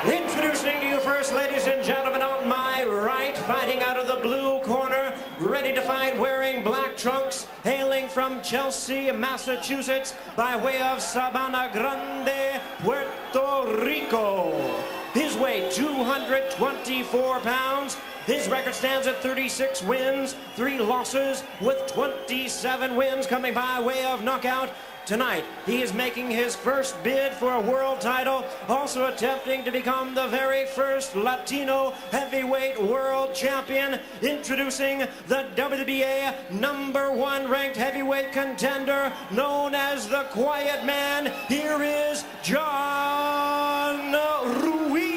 Introducing to you first, ladies and gentlemen, on my right, fighting out of the blue corner, ready to fight, wearing black trunks, hailing from Chelsea, Massachusetts, by way of Sabana Grande, Puerto Rico. His weight, 224 pounds. His record stands at 36 wins, 3 losses, with 27 wins coming by way of knockout. Tonight, he is making his first bid for a world title, also attempting to become the very first Latino heavyweight world champion. Introducing the WBA #1 ranked heavyweight contender, known as the Quiet Man. Here is John RUIZ.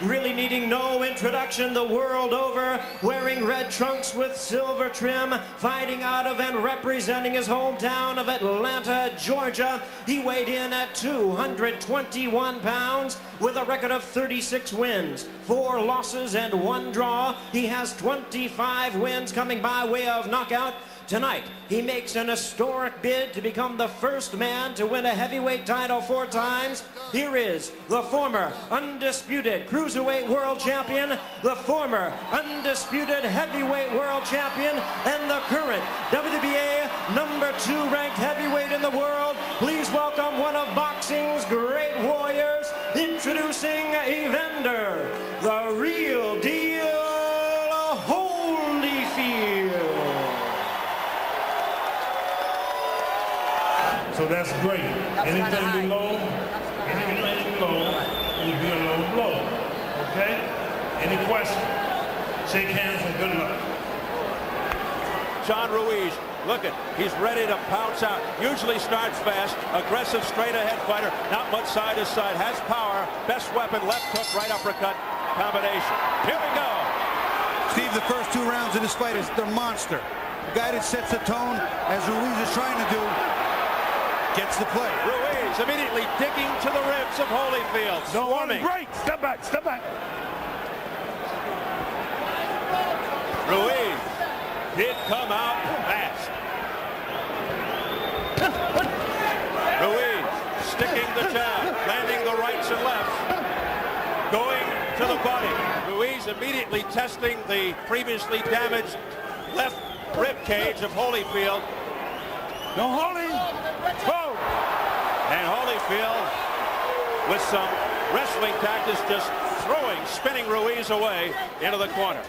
Really needing no introduction the world over, wearing red trunks with silver trim, fighting out of and representing his hometown of Atlanta, Georgia. He weighed in at 221 pounds with a record of 36 wins, 4 losses and 1 draw. He has 25 wins coming by way of knockout. Tonight, he makes an historic bid to become the first man to win a heavyweight title 4 times. Here is the former undisputed cruiserweight world champion, the former undisputed heavyweight world champion, and the current WBA #2 ranked heavyweight in the world. Please welcome one of boxing's great warriors, introducing Evander, the real deal, Holyfield. So that's great. Anything below will be a low blow. Okay? Any questions? Shake hands and good luck. John RUIZ, look at, he's ready to pounce out. Usually starts fast, aggressive straight ahead fighter, not much side to side, has power, best weapon, left hook, right uppercut combination. Here we go. Steve, the first 2 rounds of this fight is the monster. The guy that sets the tone, as RUIZ is trying to do, gets the play. RUIZ immediately digging to the ribs of Holyfield. Swarming. Break. Step back. Step back. RUIZ did come out fast. RUIZ sticking the jab, landing the rights and lefts, going to the body. RUIZ immediately testing the previously damaged left rib cage of Holyfield. No holding. Whoa. And Holyfield, with some wrestling tactics, just throwing, spinning RUIZ away into the corner.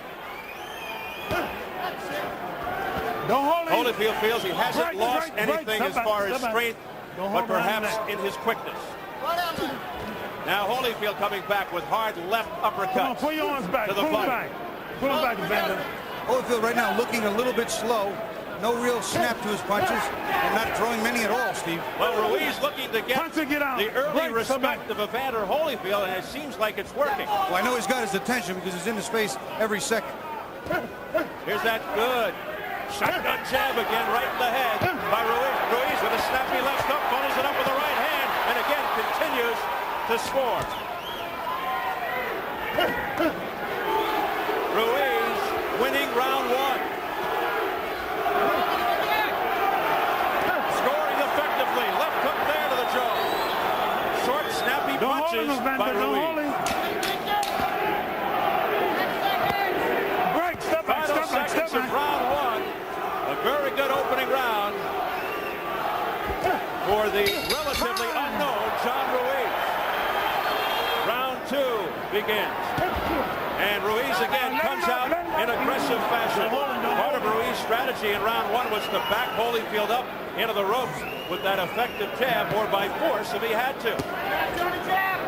No holding. Holyfield feels he hasn't lost anything as far as strength, but perhaps in his quickness. Now Holyfield coming back with hard left uppercut. Pull your arms back. To the body. Pull him back, Evander. Holyfield right now looking a little bit slow. No real snap to his punches, and not throwing many at all, Steve. Well, RUIZ looking to get the early respect of Evander Holyfield, and it seems like it's working. Well, I know he's got his attention because he's in his face every second. Here's that good shotgun jab again, right in the head by RUIZ. RUIZ with a snappy left hook, follows it up with the right hand, and again continues to score. RUIZ winning round 1. Scoring effectively. Left hook there to the jaw. Short, snappy punches by RUIZ. Final seconds of round 1. A very good opening round for the relatively unknown John RUIZ. Round 2 begins. And RUIZ again comes out in aggressive fashion. Part of RUIZ's strategy in round 1 was to back Holyfield up into the ropes with that effective jab, or by force if he had to.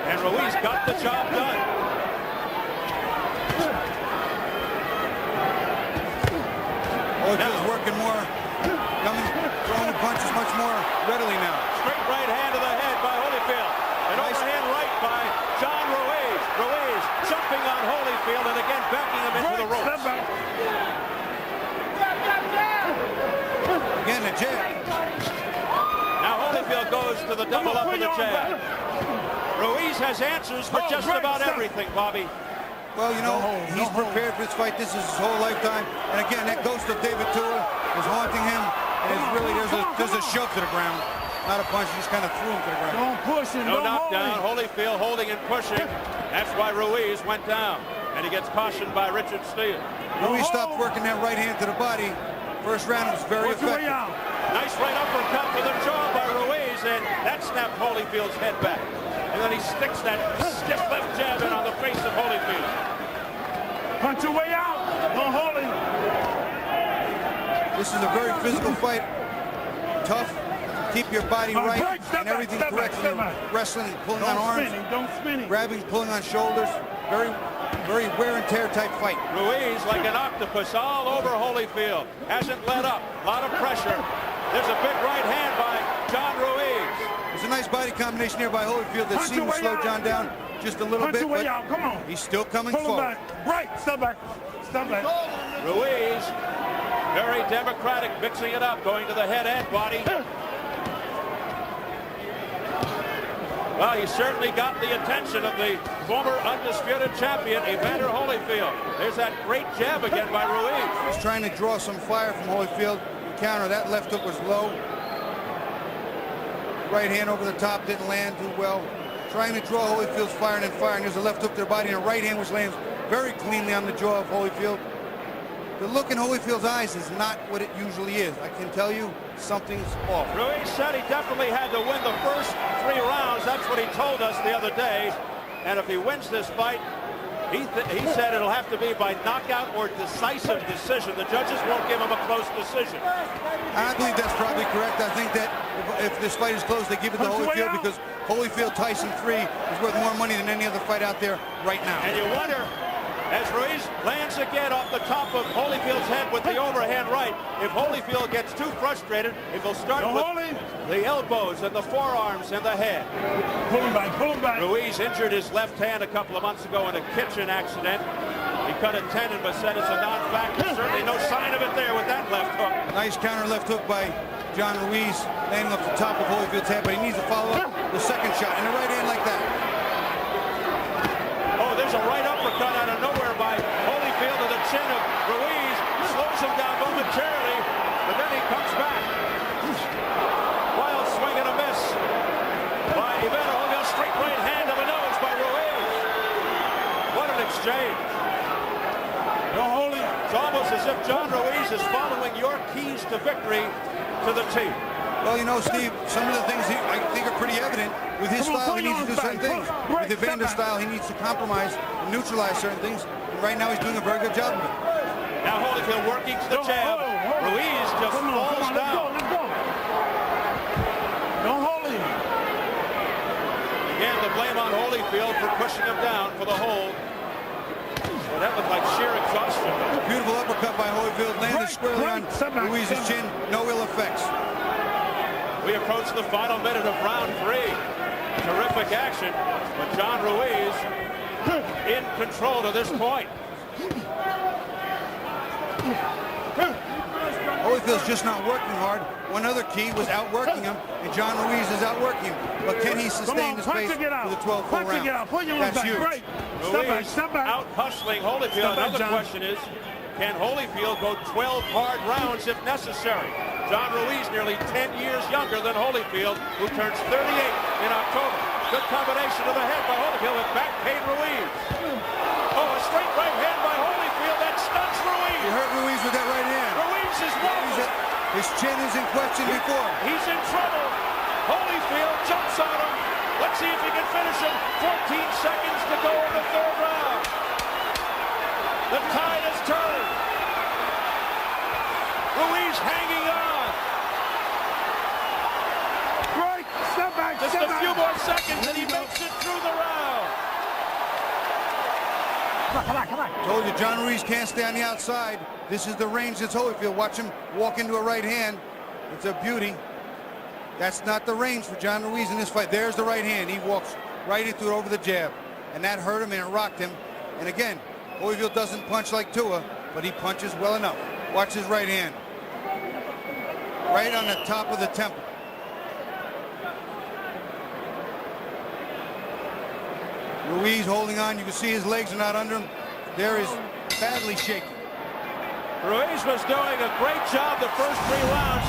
And RUIZ got the job done. Holyfield's working more, throwing the punches much more readily now. Straight right hand to the head by Holyfield. An overhand right by John RUIZ. RUIZ jumping on Holyfield and again backing him into the ropes. Again, the jab. Now Holyfield goes to the double up of the jab. RUIZ has answers for just about everything, Bobby. Well, you know, he's prepared for this fight. This is his whole lifetime. And again, that ghost of David Tua is haunting him. And it's really, there's a shove to the ground. Not a punch, he just kind of threw him to the ground. Don't push him. No Don't knockdown. hold him. Holyfield holding and pushing. That's why Ruiz went down. And he gets cautioned by Richard Steele. Ruiz stopped working that right hand to the body. First round was very effective. Nice right uppercut to the jaw by Ruiz, and that snapped Holyfield's head back. And then he sticks that stiff left jab in on the face of Holyfield. Punch your way out. Don't hold him. This is a very physical fight. Tough. Keep your body right and everything correct. Wrestling, pulling on arms, Don't spin him. grabbing, pulling on shoulders. Very, very wear and tear type fight. Ruiz like an octopus all over Holyfield. Hasn't let up. A lot of pressure. There's a big right hand by John Ruiz. There's a nice body combination here by Holyfield that seemed to slow John down just a little bit, but Come on. he's still coming Pull him forward. back. Right. Step back. Step back. Ruiz, very democratic, mixing it up, going to the head and body. Well, he certainly got the attention of the former undisputed champion, Evander Holyfield. There's that great jab again by Ruiz. He's trying to draw some fire from Holyfield. Counter, that left hook was low. Right hand over the top didn't land too well. Trying to draw Holyfield's fire and then firing. There's a left hook to the body and a right hand which lands very cleanly on the jaw of Holyfield. The look in Holyfield's eyes is not what it usually is. I can tell you something's off. Ruiz said he definitely had to win the first 3 rounds. That's what he told us the other day. And if he wins this fight, he said it'll have to be by knockout or decisive decision. The judges won't give him a close decision. I believe that's probably correct. I think that if this fight is close, they give it to Holyfield because Holyfield Tyson 3 is worth more money than any other fight out there right now. And you wonder, as Ruiz lands again off the top of Holyfield's head with the overhand right, if Holyfield gets too frustrated, if he'll start with the elbows and the forearms and the head. Pull him back. Pull him back. Ruiz injured his left hand a couple of months ago in a kitchen accident. He cut a tendon but said it's a non-factor. Certainly no sign of it there with that left hook. Nice counter left hook by John Ruiz, landing off the top of Holyfield's head, but he needs to follow up the second shot in the right hand like that. Oh, there's a right uppercut out of nowhere by Holyfield to the chin of Ruiz. Slows him down momentarily, but then he comes back. Wild swing and a miss by Evander Holyfield. Straight right hand to the nose by Ruiz. What an exchange. It's almost as if John Ruiz is following your keys to victory to the team. Well, you know, Steve, some of the things I think are pretty evident. With his style, he needs to do certain things. With Evander's style, he needs to compromise and neutralize certain things. And right now, he's doing a very good job of it. Now Holyfield working to the jab. Ruiz just falls down. Let's go. Don't hold him. Again, the blame on Holyfield for pushing him down for the hold. Well, that looked like sheer exhaustion. Beautiful uppercut by Holyfield, landed squarely on Ruiz's chin. No ill effects. We approach the final minute of round 3. Terrific action, but John Ruiz in control to this point. Holyfield's just not working hard. One other key was outworking him, and John Ruiz is outworking him. But can he sustain this pace for the 12 full rounds? That's huge. Ruiz out hustling Holyfield. Another question is, can Holyfield go 12 hard rounds if necessary? John Ruiz nearly 10 years younger than Holyfield, who turns 38 in October. Good combination to the head by Holyfield with back pain Ruiz. Oh, a straight right hand by Holyfield that stuns Ruiz. You hurt Ruiz with that right hand. Ruiz is wobbling. His chin is in question before. He's in trouble. Holyfield jumps on him. Let's see if he can finish him. 14 seconds to go in the 3rd round. The tide has turned. Ruiz hanging on. Right. Step back. Just a few more seconds and he makes it through the round. Come on. Told you, John Ruiz can't stay on the outside. This is the range that's Holyfield. Watch him walk into a right hand. It's a beauty. That's not the range for John Ruiz in this fight. There's the right hand. He walks right into it over the jab. And that hurt him and it rocked him. And again, Holyfield doesn't punch like Tua, but he punches well enough. Watch his right hand. Right on the top of the temple. Ruiz holding on. You can see his legs are not under him. There is badly shaky. Ruiz was doing a great job the first 3 rounds,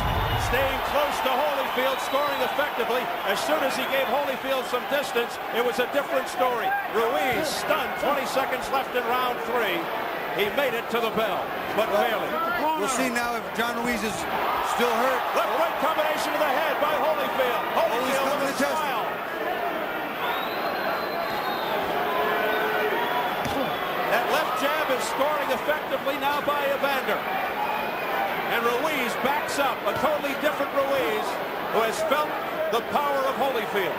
staying close to Holyfield. Holyfield scoring effectively. As soon as he gave Holyfield some distance, it was a different story. Ruiz stunned, 20 seconds left in round 3. He made it to the bell, but barely. We'll see now if John Ruiz is still hurt. Left right combination to the head by Holyfield. Holyfield coming with to a test smile. That left jab is scoring effectively now by Evander. And Ruiz backs up, a totally different Ruiz who has felt the power of Holyfield.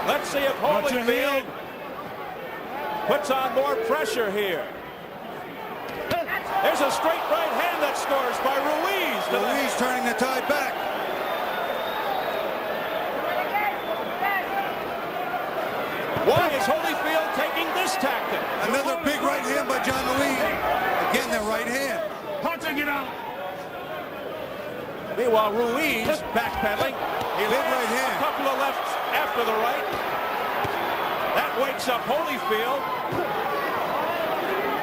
Let's see if Holyfield puts on more pressure here. There's a straight right hand that scores by Ruiz. Ruiz turning the tide back. Why is Holyfield taking this tactic? Another big right hand by John Ruiz. Again, that right hand. Punching it out. Meanwhile, Ruiz backpedaling. He Big lands right hand. a couple of lefts after the right. That wakes up Holyfield.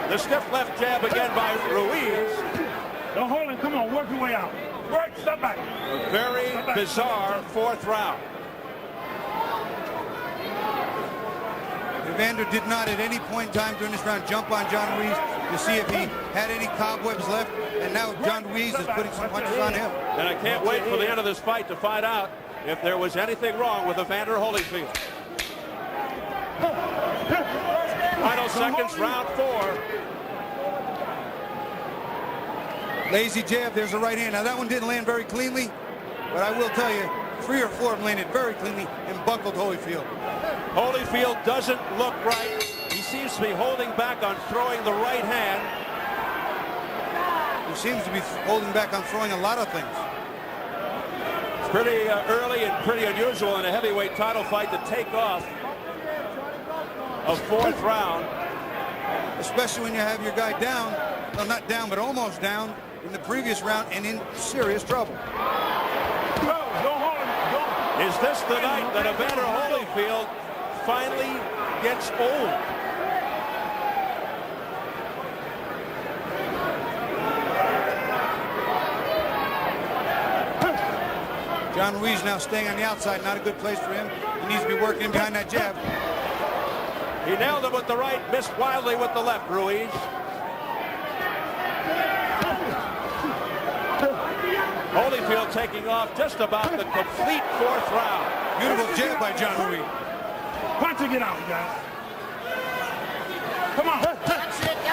The stiff left jab again by Ruiz. Don't hold him. Come on, work your way out. Work, step back. A very bizarre 4th round. Evander did not at any point in time during this round jump on John Ruiz to see if he had any cobwebs left, and now John Ruiz is putting some punches on him. And I can't wait for the end of this fight to find out if there was anything wrong with Evander Holyfield. Final seconds, round 4. Lazy jab, there's a right hand. Now that one didn't land very cleanly, but I will tell you, 3 or 4 of them landed very cleanly and buckled Holyfield. Holyfield doesn't look right. He seems to be holding back on throwing the right hand. He seems to be holding back on throwing a lot of things. It's pretty early and pretty unusual in a heavyweight title fight to take off a 4th round. Especially when you have your guy down, well, not down, but almost down in the previous round and in serious trouble. Is this the night that Evander Holyfield finally gets old? John Ruiz now staying on the outside, not a good place for him. He needs to be working in behind that jab. He nailed him with the right, missed wildly with the left, Ruiz. Holyfield taking off just about the complete 4th round. Beautiful jab by John Ruiz. Punching it out, guys. Come on.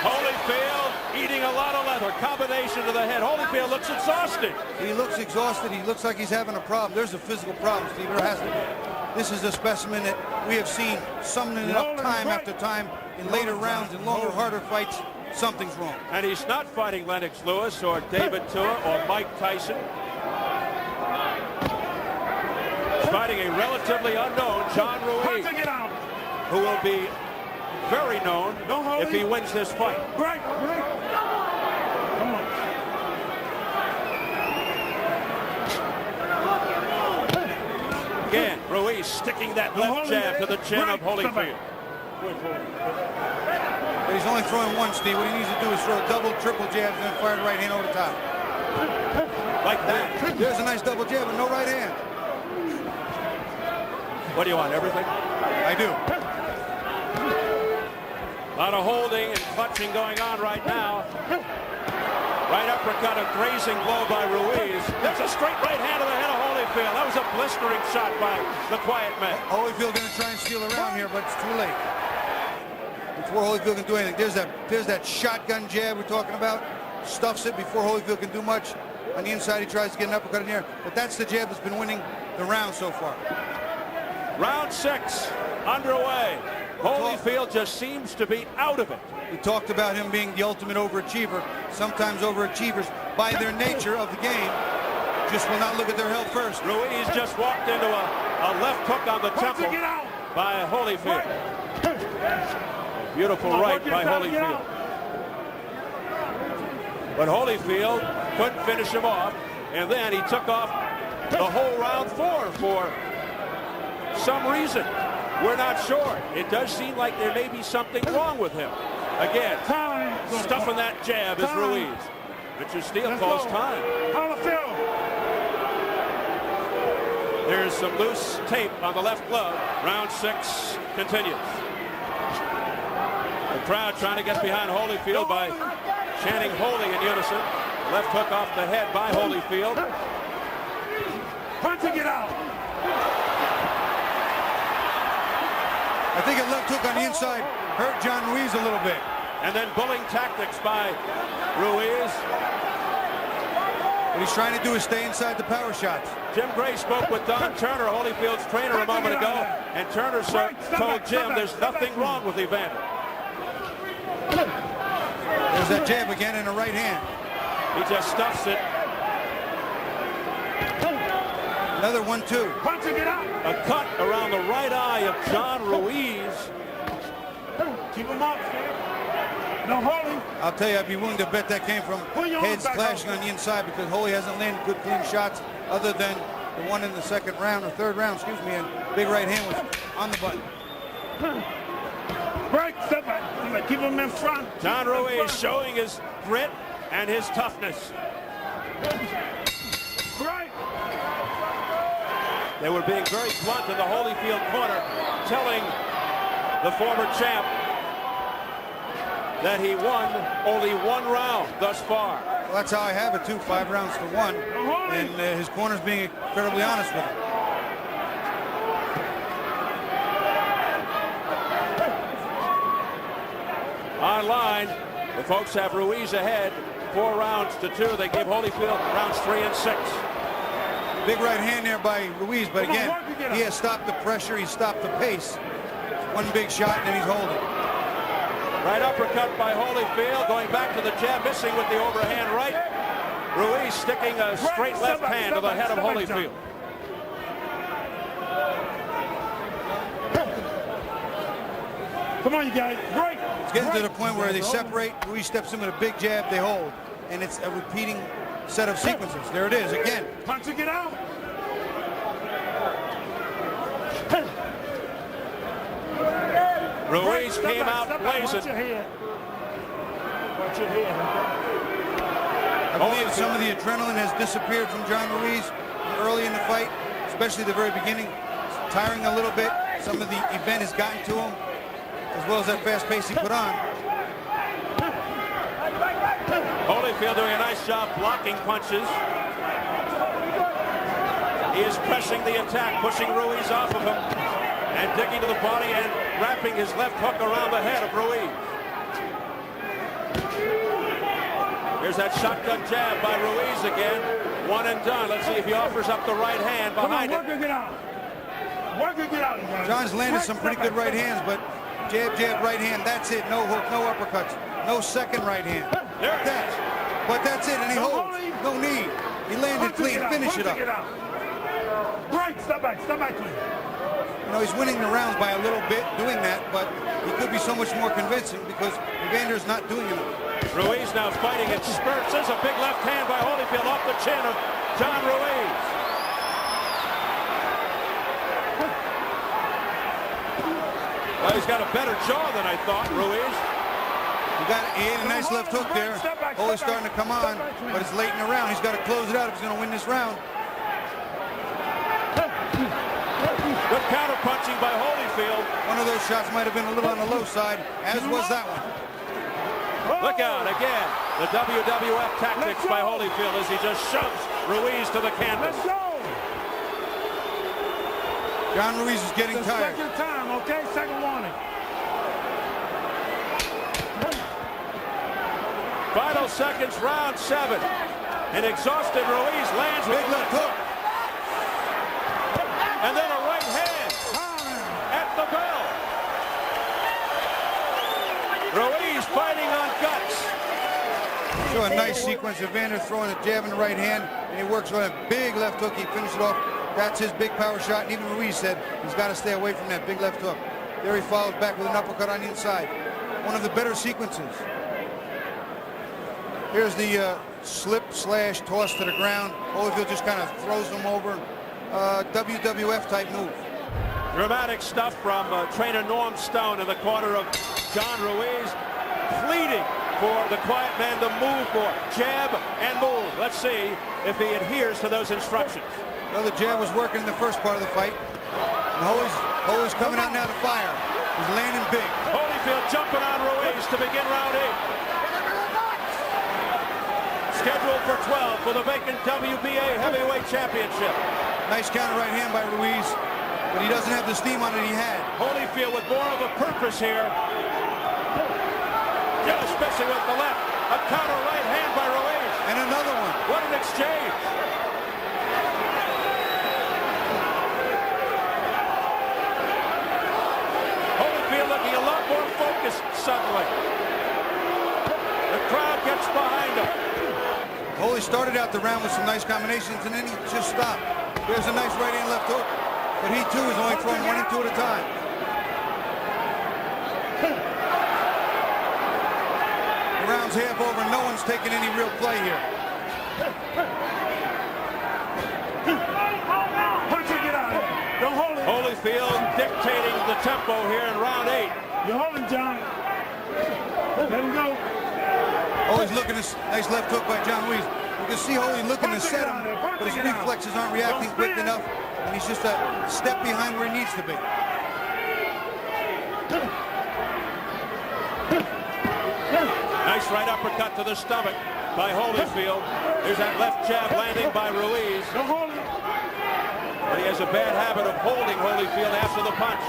Holyfield eating a lot of leather. Combination to the head. Holyfield looks exhausted. He looks exhausted. He looks like he's having a problem. There's a physical problem, Steve. There has to be. This is a specimen that we have seen summoning it up time after time in later rounds and longer, harder fights. Something's wrong. And he's not fighting Lennox Lewis or David Tua or Mike Tyson. He's fighting a relatively unknown John Ruiz, who will be very known if he wins this fight. Break. Come on. Again, Ruiz sticking that left jab to the chin of Holyfield. But he's only throwing one, Steve. What he needs to do is throw double, triple jabs and then fire the right hand over the top. Like that. There's a nice double jab and no right hand. What do you want, everything? I do. A lot of holding and clutching going on right now. Right uppercut, a grazing blow by Ruiz. There's a straight right hand to the head of Holyfield. That was a blistering shot by the quiet man. Holyfield going to try and steal around here, but it's too late. Before Holyfield can do anything, there's that shotgun jab we're talking about. Stuffs it before Holyfield can do much. On the inside, he tries to get an uppercut in there, but that's the jab that's been winning the round so far. Round 6 underway. Holyfield just seems to be out of it. We talked about him being the ultimate overachiever. Sometimes overachievers, by their nature of the game, just will not look at their health first. Ruiz just walked into a left hook on the temple by Holyfield. Beautiful right by Holyfield. But Holyfield couldn't finish him off, and then he took off the whole round 4 for some reason. We're not sure. It does seem like there may be something wrong with him. Again, stuffing that jab is Ruiz. Richard Steele Let's calls go. time. Holyfield. There's some loose tape on the left glove. Round 6 continues. The crowd trying to get behind Holyfield by chanting holy in unison. Left hook off the head by Holyfield. Punching it out. I think a left hook on the inside hurt John Ruiz a little bit. And then bullying tactics by Ruiz. What he's trying to do is stay inside the power shots. Jim Gray spoke with Don Turner, Holyfield's trainer, a moment ago, and Turner told Jim there's nothing wrong with Evander. There's that jab again in the right hand. He just stuffs it. Another 1-2. Punching it out. A cut around the right eye of John Ruiz. Keep him up. No Holy. I'll tell you, I'd be willing to bet that came from heads clashing on the inside, because Holy hasn't landed good clean shots other than the one in the second round or third round, excuse me, and big right hand was on the button. Break, step back. Keep him in front. John Ruiz showing his grit and his toughness. Right. They were being very blunt in the Holyfield corner, telling the former champ that he won only 1 round thus far. Well, that's how I have it too, 5 rounds to 1, and his corner's being incredibly honest with him. Online, the folks have Ruiz ahead, 4 rounds to 2. They gave Holyfield rounds 3 and 6. Big right hand there by Ruiz, but again, he has stopped the pressure, he's stopped the pace. One big shot, and then he's holding. Right uppercut by Holyfield, going back to the jab, missing with the overhand right. Ruiz sticking a straight left hand to the head of Holyfield. Come on, you guys. Break. It's getting to the point where they separate. Ruiz steps in with a big jab, they hold, and it's a repeating set of sequences. There it is again. Punching it out. Ruiz came out blazing. Watch your head. Watch your head. I believe some of the adrenaline has disappeared from John Ruiz early in the fight, especially the very beginning. It's tiring a little bit. Some of the event has gotten to him, as well as that fast pace he put on. Holyfield doing a nice job blocking punches. He is pressing the attack, pushing Ruiz off of him, and digging to the body and wrapping his left hook around the head of Ruiz. Here's that shotgun jab by Ruiz again. One and done. Let's see if he offers up the right hand behind it. Work it out. Work it out, you guys. John's landed some pretty good right hands, but jab, jab, right hand, that's it. No hook, no uppercuts, no second right hand. There it is. But that's it, and he holds. No need. He landed clean. Finish it up. Break. Step back, please. You know, he's winning the rounds by a little bit doing that, but he could be so much more convincing because Evander's not doing enough. Ruiz now fighting in spurts. There's a big left hand by Holyfield off the chin of John Ruiz. Well, he's got a better jaw than I thought, Ruiz. He had a nice left hook there. Holy's starting to come on, but it's late in the round. He's got to close it out if he's going to win this round. Good counter punching by Holyfield. One of those shots might have been a little on the low side, as was that one. Look out again. The WWF tactics by Holyfield as he just shoves Ruiz to the canvas. Let's go. John Ruiz is getting tired. Second time, okay? Second warning. Final seconds, round 7. An exhausted Ruiz lands with Big left hook. and then a right hand at the bell. Ruiz fighting on guts. So a nice sequence. Evander throwing a jab in the right hand, and he works on a big left hook. He finishes it off. That's his big power shot, and even Ruiz said he's got to stay away from that big left hook. There he follows back with an uppercut on the inside. One of the better sequences. Here's the slip/toss to the ground. Holyfield just kind of throws him over. WWF type move. Dramatic stuff from trainer Norm Stone in the corner of John Ruiz, pleading for the quiet man to move more. Jab and move. Let's see if he adheres to those instructions. Well, the jab was working in the first part of the fight. And Holy's coming out now to fire. He's landing big. Holyfield jumping on Ruiz to begin round 8. Scheduled for 12 for the vacant WBA Heavyweight Championship. Nice counter right hand by Ruiz, but he doesn't have the steam on it he had. Holyfield with more of a purpose here. Yeah, especially with the left. A counter right hand by Ruiz. And another one. What an exchange. Holyfield looking a lot more focused suddenly. The crowd gets behind him. Holy started out the round with some nice combinations, and then he just stopped. There's a nice right hand left hook, but he too is only throwing 1 and 2 at a time. The round's half over. No one's taking any real play here. Don't hold it. Holyfield dictating the tempo here in round 8. You're holding, John. Let him go. Holy's looking at this nice left hook by John Ruiz. You can see Holy looking to set him, but his reflexes aren't reacting quick enough, and he's just a step behind where he needs to be. Nice right uppercut to the stomach by Holyfield. There's that left jab landing by Ruiz. Don't hold it. But he has a bad habit of holding Holyfield after the punch.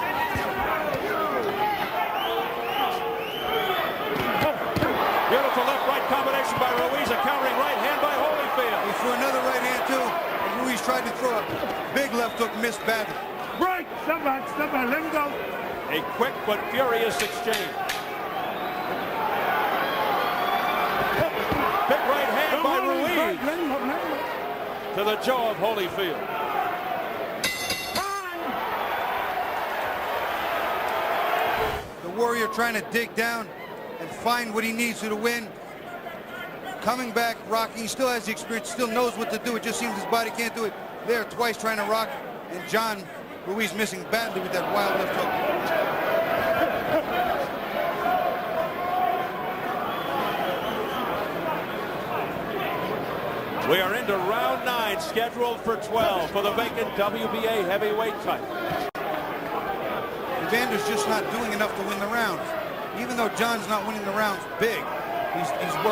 Beautiful left-right combination by Ruiz. A countering right hand by Holyfield. He threw another right hand too, and Ruiz tried to throw a big left hook, missed badly. Break. Step back. Let him go. A quick but furious exchange. Big right hand by Ruiz to the jaw of Holyfield. The Warrior trying to dig down and find what he needs to win. Coming back, rocking. He still has the experience, still knows what to do. It just seems his body can't do it. There, twice trying to rock, and John Ruiz missing badly with that wild left hook. We are into round 9, scheduled for 12 for the vacant WBA heavyweight title. Evander's just not doing enough to win the rounds. Even though John's not winning the rounds big, he's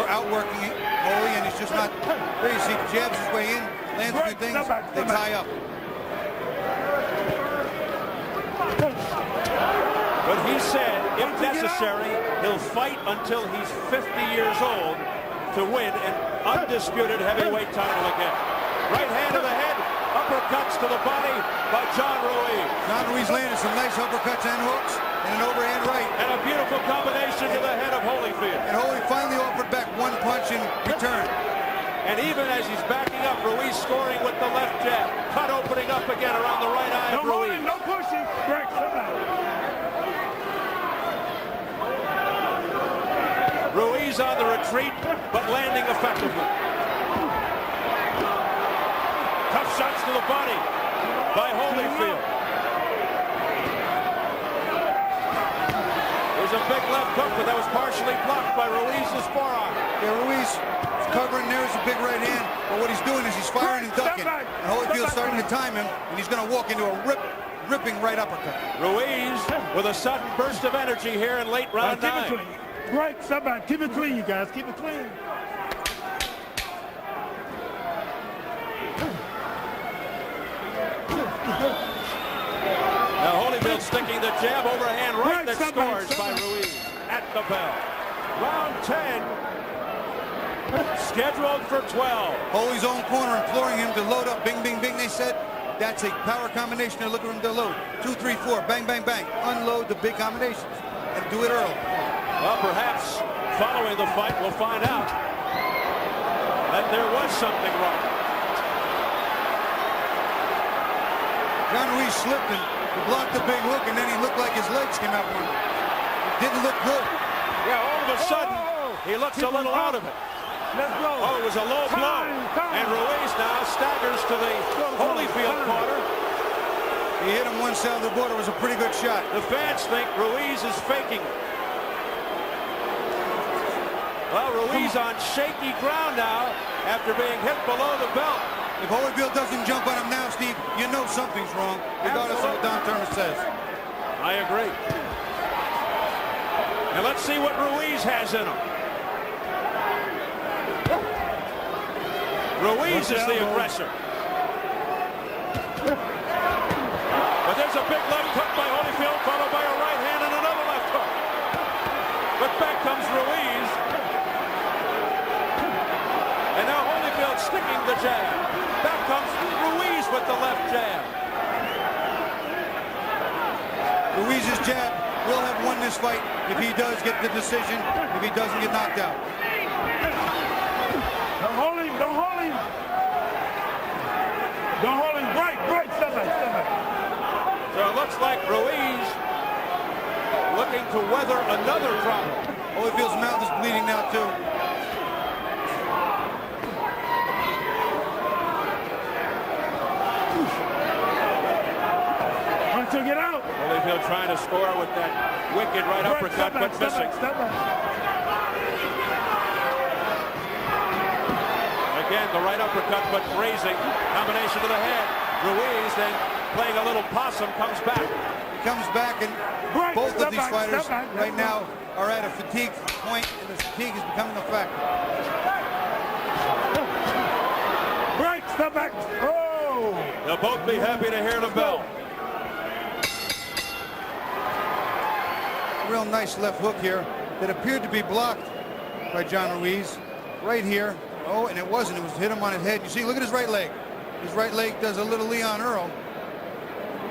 outworking Holy, and he's just not crazy. He jabs his way in, lands a few things, they tie up. But he said, if necessary, he'll fight until he's 50 years old to win an undisputed heavyweight title again. Right hand to the head, uppercuts to the body by John Ruiz. John Ruiz landed some nice uppercuts and hooks, and an overhand right. And a beautiful combination to the head of Holyfield. And Holy finally offered back one punch in return. And even as he's backing up, Ruiz scoring with the left jab. Cut opening up again around the right eye of Ruiz. No pushing. Break. Ruiz on the retreat, but landing effectively. Tough shots to the body by Holyfield. There's a big left hook, but that was partially blocked by Ruiz's forearm. Yeah, Ruiz is covering. There's a big right hand, but what he's doing is he's firing and ducking. And Holyfield's starting to time him, and he's going to walk into a ripping right uppercut. Ruiz with a sudden burst of energy here in late round 9. Right, step back. Keep it clean, you guys. Keep it clean. Now Holyfield sticking the jab overhand right that scores by Ruiz at the bell. Round 10 scheduled for 12. Holy's own corner imploring him to load up. Bing, bing, bing. They said that's a power combination. They're looking for him to load. 2, 3, 4. Bang, bang, bang. Unload the big combinations and do it early. Well, perhaps following the fight, we'll find out that there was something wrong. John Ruiz slipped and blocked the big hook, and then he looked like his legs came out from him. It didn't look good. Yeah, all of a sudden, he looks a little out of it. Let's go. Oh, it was a low blow. And Ruiz now staggers to the Holyfield corner. He hit him one side of the border. It was a pretty good shot. The fans think Ruiz is faking it. Well, Ruiz on shaky ground now after being hit below the belt. If Holyfield doesn't jump on him now, Steve, you know something's wrong, regardless of what Don Turner says. I agree. And let's see what Ruiz has in him. Ruiz is the aggressor. But there's a big left hook by Holyfield, followed by a right hand and another left hook. But back comes Ruiz. And now Holyfield sticking the jab. Back comes Ruiz with the left jab. Ruiz's jab will have won this fight if he does get the decision, if he doesn't get knocked out. Don't hold him, don't hold him. Don't hold him, break, step back. So it looks like Ruiz looking to weather another problem. Holyfield's mouth is bleeding now, too. To get out. Holyfield trying to score with that wicked right uppercut, but missing. Step back. Again, the right uppercut, but grazing. Combination to the head. Ruiz then playing a little possum, comes back. He comes back, and both of these fighters right now are at a fatigue point, and the fatigue is becoming a factor. Break, step back. Oh! They'll both be happy to hear the bell. Real nice left hook here that appeared to be blocked by John Ruiz right here. Oh, and it wasn't. It was hit him on his head. You see, look at his right leg. His right leg does a little Leon Earl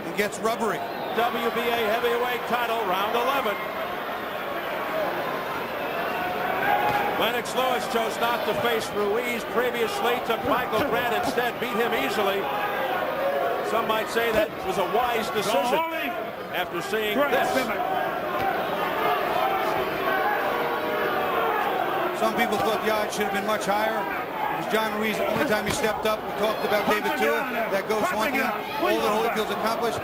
and gets rubbery. WBA heavyweight title, round 11. Lennox Lewis chose not to face Ruiz previously, took Michael Grant instead, beat him easily. Some might say that was a wise decision after seeing this. Some people thought the odds should have been much higher. It was John Ruiz, the only time he stepped up. We talked about David Tua. That goes haunting him. All that Holyfield's accomplished,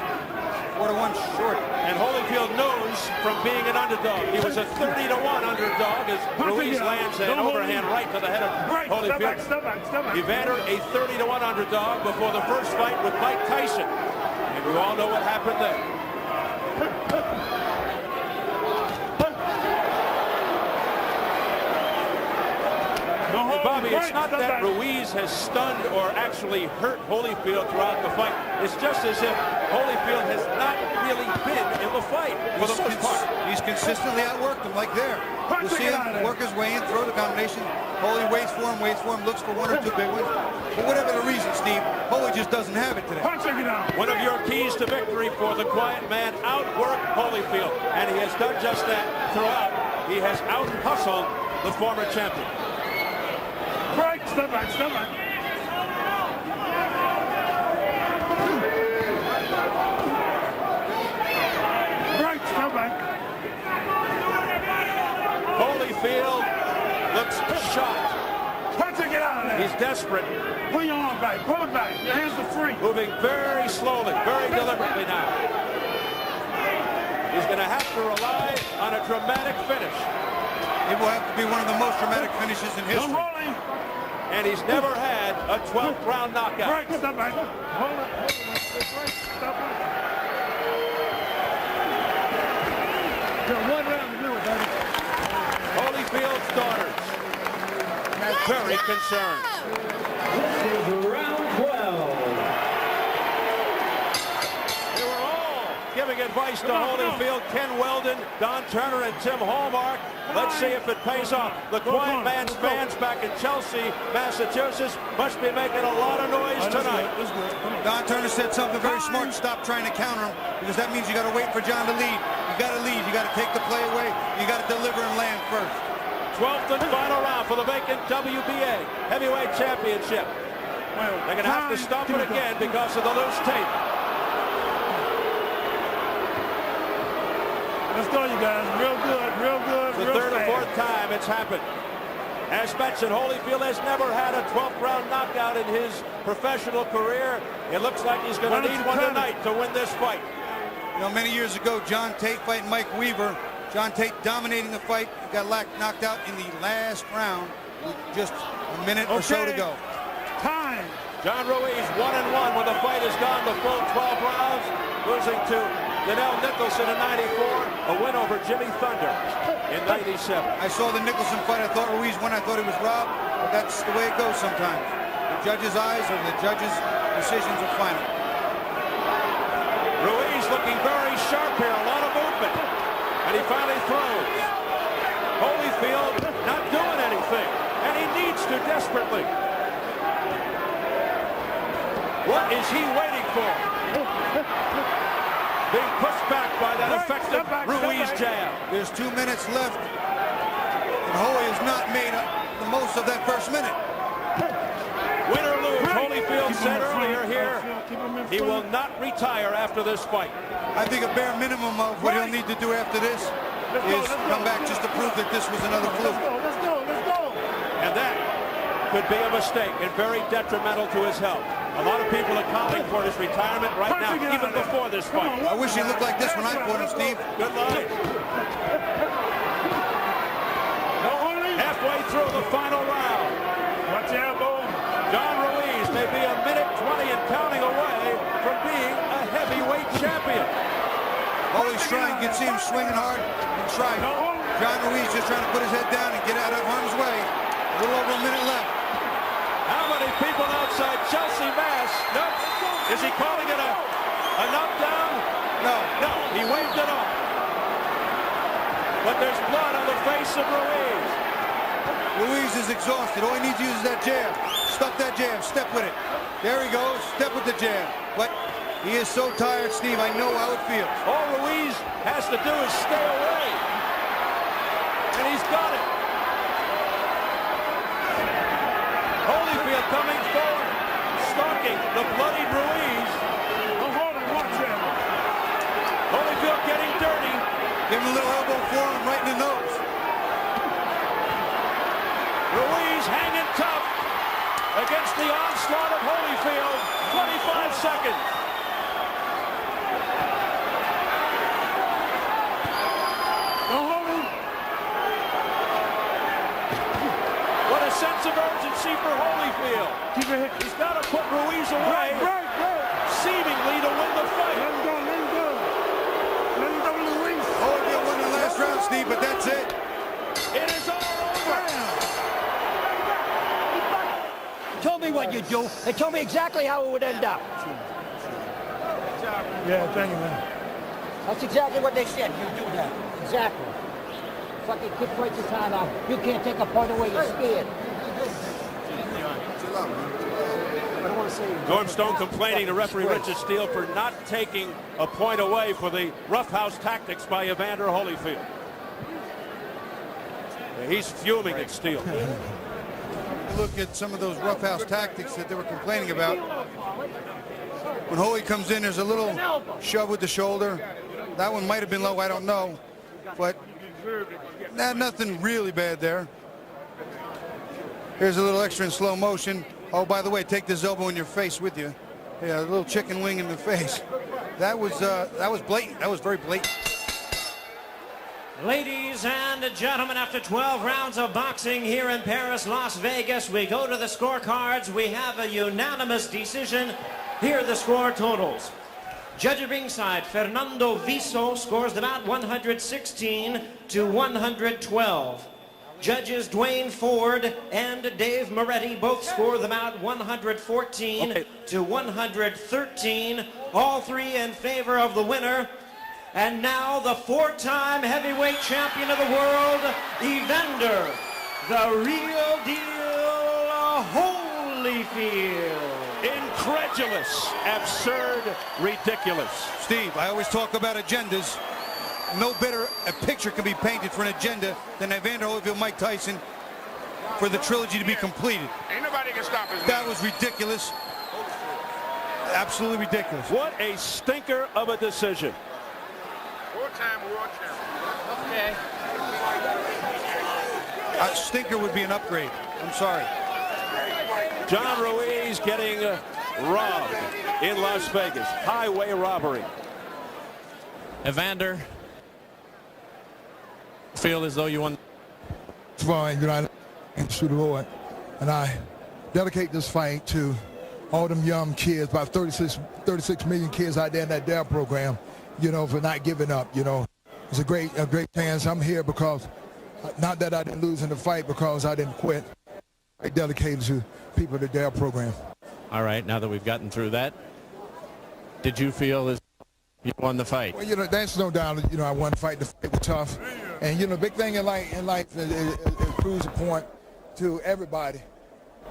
4-1 short. And Holyfield knows from being an underdog. He was a 30-1 underdog as Ruiz lands an overhand right to the head of Holyfield. Step back. Evander, a 30-1 underdog before the first fight with Mike Tyson. And we all know what happened there. Bobby, it's not that Ruiz has stunned or actually hurt Holyfield throughout the fight. It's just as if Holyfield has not really been in the fight for the most part. He's consistently outworked him like there. You'll see him work his way in, throw the combination. Holy waits for him, looks for one or two big ones. But whatever the reason, Steve, Holy just doesn't have it today. One of your keys to victory for the quiet man, outwork Holyfield. And he has done just that throughout. He has out-hustled the former champion. Break, step back. Break, step back. Holyfield looks shocked. Get out of there. He's desperate. Pull your arm back. Pull it back. Your hands are free. Moving very slowly, very deliberately now. He's going to have to rely on a dramatic finish. It will have to be one of the most dramatic finishes in history. And he's never had a 12th round knockout. Break, step back. Hold it. Break, step back. One round to do it, baby. Holyfield's daughters very concerned. This is round 12. They were all giving advice to Holyfield. Ken Weldon, Don Turner, and Tim Hallmark. Let's see if it pays off. The quiet man's fans back in Chelsea, Massachusetts, must be making a lot of noise tonight. Don Turner said something very smart. Stop trying to counter him, because that means you got to wait for John to lead. You got to lead. You got to take the play away. You got to deliver and land first. 12th and final round for the vacant WBA heavyweight championship. They're going to have to stop it again because of the loose tape. Let's go, you guys. Real good. The third or fourth time it's happened. As mentioned, Holyfield has never had a 12th round knockout in his professional career. It looks like he's going to need one tonight to win this fight. You know, many years ago, John Tate fighting Mike Weaver, John Tate dominating the fight. He got knocked out in the last round with just a minute or so to go. Time. John Ruiz 1-1 when the fight has gone the full 12 rounds, losing to Linnell Nicholson in '94, a win over Jimmy Thunder in '97. I saw the Nicholson fight. I thought Ruiz won. I thought he was robbed. But that's the way it goes sometimes. The judge's eyes or the judge's decisions are final. Ruiz looking very sharp here, a lot of movement. And he finally throws. Holyfield not doing anything. And he needs to desperately. What is he waiting for? Being pushed back by that effective Ruiz jab. There's 2 minutes left. And Holy has not made the most of that first minute. Win or lose, Holyfield said earlier here, he will not retire after this fight. I think a bare minimum of what he'll need to do after this is come back just to prove that this was another fluke. Let's go. And that could be a mistake and very detrimental to his health. A lot of people are calling for his retirement right now, even before this fight. I wish he looked like this when I fought him, Steve. Good line. Halfway through the final round. Watch your elbow. John Ruiz may be a minute 20 and counting away from being a heavyweight champion. Holy's trying. You can see him swinging hard and trying. John Ruiz just trying to put his head down and get out of harm's way. A little over a minute left. How many people outside Chelsea, Mass? Nope. Is he calling it a knockdown? No. No, he waved it off. But there's blood on the face of Ruiz. Ruiz is exhausted. All he needs to use is that jab. Stuff that jab. Step with it. There he goes. Step with the jab. But he is so tired, Steve. I know how it feels. All Ruiz has to do is stay away. And he's got it. Holyfield coming forward, stalking the bloodied Ruiz. Watch him. Holyfield getting dirty. Give him a little elbow forearm right in the nose. Ruiz hanging tough against the onslaught of Holyfield. 25 seconds. What a sense of urgency for Holyfield. He's got to put Ruiz away, seemingly to win the fight. Let him go, Luis. Holyfield won the last round, Steve, but that's it. It is all over. You told me what you'd do. They told me exactly how it would end up. Yeah, thank you, man. That's exactly what they said. You do that. Exactly. Fucking kick right your time out. You can't take a point away. You're scared. Norm Stone complaining to referee Richard Steele for not taking a point away for the roughhouse tactics by Evander Holyfield. He's fuming at Steele. Look at some of those roughhouse tactics that they were complaining about. When Holy comes in, there's a little shove with the shoulder. That one might have been low, I don't know. But nothing really bad there. Here's a little extra in slow motion. Oh, by the way, take this elbow in your face with you. Yeah, a little chicken wing in the face. That was blatant. That was very blatant. Ladies and gentlemen, after 12 rounds of boxing here in Paris, Las Vegas, we go to the scorecards. We have a unanimous decision. Here are the score totals. Judge at ringside, Fernando Viso scores the bout 116 to 112. Judges Dwayne Ford and Dave Moretti both score the bout 114 to 113. All three in favor of the winner. And now the four-time heavyweight champion of the world, Evander, the real deal, Holyfield. Incredulous, absurd, ridiculous. Steve, I always talk about agendas. No better a picture can be painted for an agenda than Evander Holyfield, Mike Tyson, for the trilogy to be completed. Ain't nobody can stop us. That was ridiculous. Absolutely ridiculous. What a stinker of a decision. Four-time world champion. A stinker would be an upgrade. I'm sorry. John Ruiz getting robbed in Las Vegas. Highway robbery. Evander, Feel as though you won? It's fine, you know, to the Lord. And I dedicate this fight to all them young kids, about 36 million kids out there in that DARE program, you know, for not giving up, you know. It's a great chance. I'm here because, not that I didn't lose in the fight, because I didn't quit. I dedicated to people in the DARE program. All right, now that we've gotten through that, did you feel as you won the fight? Well, you know, that's no doubt, you know, I won the fight. The fight was tough. And, you know, the big thing in life is proves a point to everybody.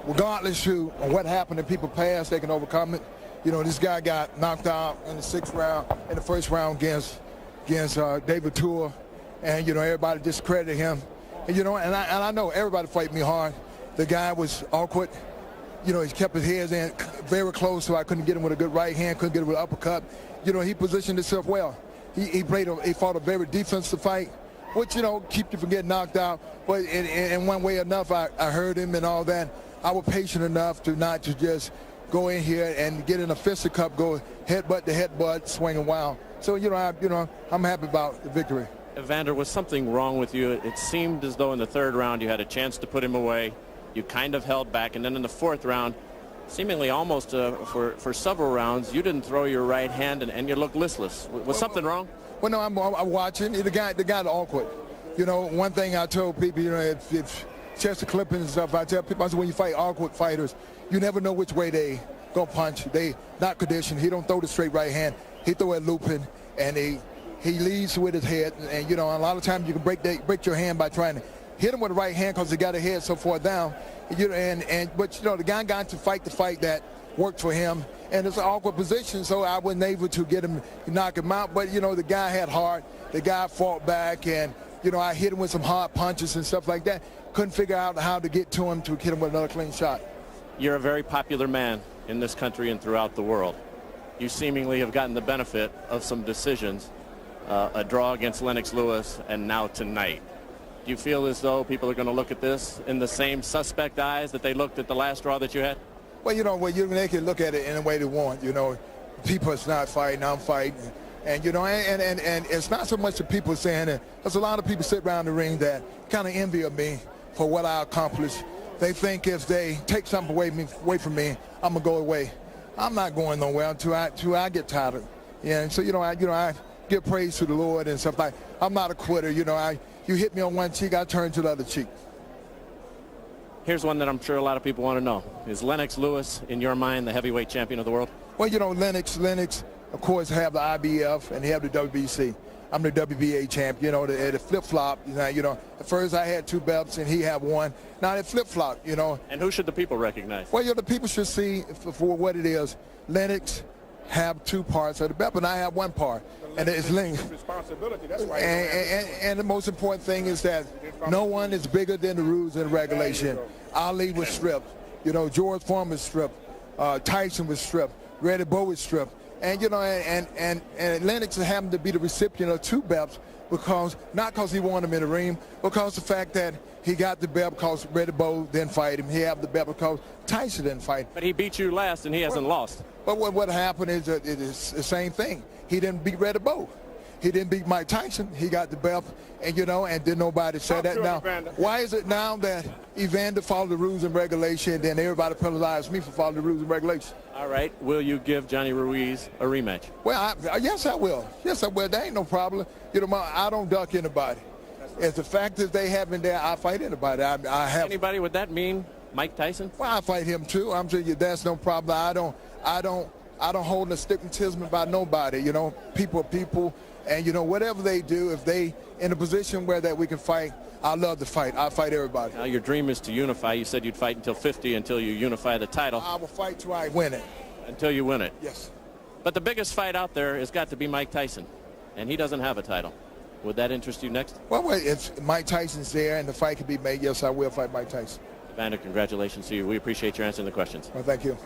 Regardless of what happened in people's past, they can overcome it. You know, this guy got knocked out in the 6th round, in the 1st round against David Tour. And, you know, everybody discredited him. And, you know, and I know everybody fight me hard. The guy was awkward. You know, he kept his head in very close, so I couldn't get him with a good right hand, couldn't get him with an uppercut. You know, he positioned himself well. He fought a very defensive fight, which, you know, keep you from getting knocked out. But in one way or another, I heard him and all that. I was patient enough to not to just go in here and get in a fisticuff, go headbutt to headbutt, swinging wild. So, you know, I'm happy about the victory. Evander, was something wrong with you? It seemed as though in the 3rd round you had a chance to put him away. You kind of held back, and then in the 4th round, seemingly almost for several rounds, you didn't throw your right hand, and you looked listless. Was something wrong? Well, no, I'm watching. The guy's awkward. You know, one thing I told people, you know, if chest clippings and stuff, I tell people, I said, when you fight awkward fighters, you never know which way they go punch. They not conditioned. He don't throw the straight right hand. He throw it looping, and he leads with his head. And, you know, a lot of times you can break your hand by trying to hit him with the right hand because he got his head so far down. You know, but, you know, the guy got to fight the fight that worked for him. And it's an awkward position, so I wasn't able to get him, knock him out. But, you know, the guy had heart. The guy fought back, and, you know, I hit him with some hard punches and stuff like that. Couldn't figure out how to get to him to hit him with another clean shot. You're a very popular man in this country and throughout the world. You seemingly have gotten the benefit of some decisions, a draw against Lennox Lewis, and now tonight. Do you feel as though people are going to look at this in the same suspect eyes that they looked at the last draw that you had? Well, you know, they can look at it in a way they want. You know, people is not fighting, I'm fighting. And, you know, and it's not so much the people saying it. There's a lot of people sit around the ring that kind of envy of me for what I accomplished. They think if they take something away from me, I'm going to go away. I'm not going nowhere until I get tired of it. Yeah, and so, you know, I give praise to the Lord and stuff like that. I'm not a quitter. You know, you hit me on one cheek, I turn to the other cheek. Here's one that I'm sure a lot of people want to know. Is Lennox Lewis, in your mind, the heavyweight champion of the world? Well, you know, Lennox, of course, have the IBF and they have the WBC. I'm the WBA champ, you know, the flip-flop. You know, at first I had 2 belts and he had 1. Now they flip-flop, you know. And who should the people recognize? Well, you know, the people should see for what it is. Lennox have 2 parts of the belt, but I have 1 part. And it's Lennox. Responsibility, that's why. And the most important thing is that no one is bigger than the rules and regulation. Ali was stripped. You know, George Foreman was stripped. Tyson was stripped. Reddy Bowe was stripped. And, you know, and Lennox happened to be the recipient of 2 belts not because he won them in the ring, because the fact that he got the belt because Reddy Bowe didn't fight him. He had the belt because Tyson didn't fight. But he beat you last and he hasn't lost. But what happened is that it is the same thing. He didn't beat Reddy Bowe. He didn't beat Mike Tyson. He got the belt, and, you know, and didn't nobody say that. Now, why is it now that Evander followed the rules and regulation, then everybody penalized me for following the rules and regulations? All right. Will you give Johnny Ruiz a rematch? Well, yes, I will. Yes, I will. There ain't no problem. You know, I don't duck anybody. It's the fact that they have been there, I fight anybody. I have. Anybody, would that mean Mike Tyson? Well, I fight him too. I'm telling you, that's no problem. I don't hold a stigmatism about nobody. You know, people are people. And, you know, whatever they do, if they in a position where that we can fight, I love to fight. I fight everybody. Now, your dream is to unify. You said you'd fight until 50 until you unify the title. I will fight till I win it. Until you win it? Yes. But the biggest fight out there has got to be Mike Tyson, and he doesn't have a title. Would that interest you next? Well, if Mike Tyson's there and the fight can be made, yes, I will fight Mike Tyson. Evander, congratulations to you. We appreciate your answering the questions. Well, thank you.